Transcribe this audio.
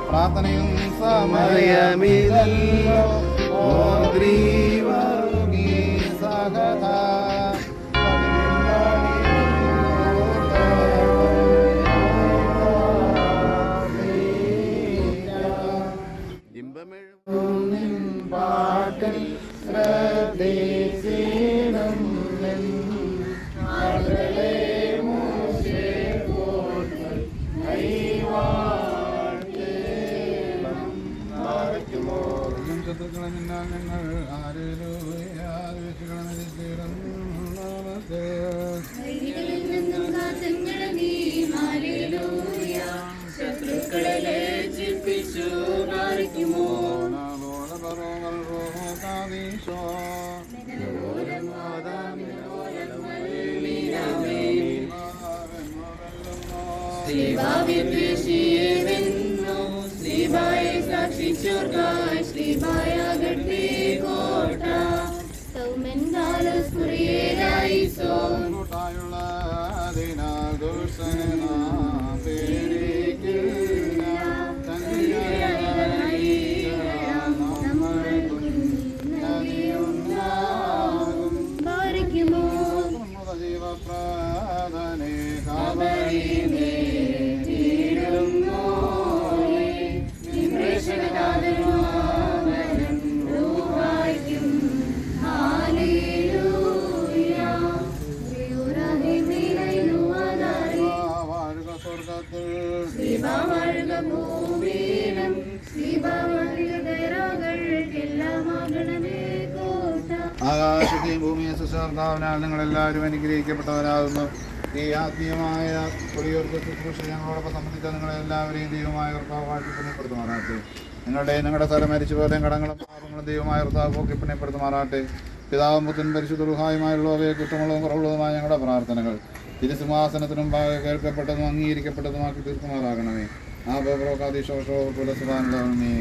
പ്രാർത്ഥനയും സമയമിതല്ലോ സഹത പാട്ടിൽ ശ്രദ്ധിച്ചിടും ശത്രുക്കളെ നിന്നാൽ ഞങ്ങൾ ആകാശത്തെയും ഭൂമിയെ സുശർത്താവിനാൽ നിങ്ങളെല്ലാവരും അനുഗ്രഹിക്കപ്പെട്ടവരാകുന്നു. ഈ ആത്മീയമായ കൊടിയോർക്ക് ശുശ്രൂഷ ഞങ്ങളോടൊപ്പം സംബന്ധിച്ച നിങ്ങളെല്ലാവരെയും ദൈവമായ കർത്താവ് വാഴ്ത്തിപ്പണിപ്പെടുത്തുമാറാട്ടെ. ഞങ്ങളുടെ സ്ഥലം മരിച്ചുപോലെയും കടങ്ങളും പാപങ്ങളും ദൈവമായ കർത്താവ് പോക്കിപ്പണിപ്പെടുത്തുമാറാട്ടെ. പിതാവും പുത്രനും പരിശുദ്ധ റൂഹായുമായുള്ളവയെ കുറ്റമുള്ളതും കുറവുള്ളതുമായ ഞങ്ങളുടെ പ്രാർത്ഥനകൾ തിരുസിംഹാസനത്തിനും കേൾക്കപ്പെട്ടതും അംഗീകരിക്കപ്പെട്ടതുമാക്കി തീർക്കുമാറാകണമേ. ആ ബോബ്രോക്കാദീശോഷോ പുലസുവാനുള്ളവനേ.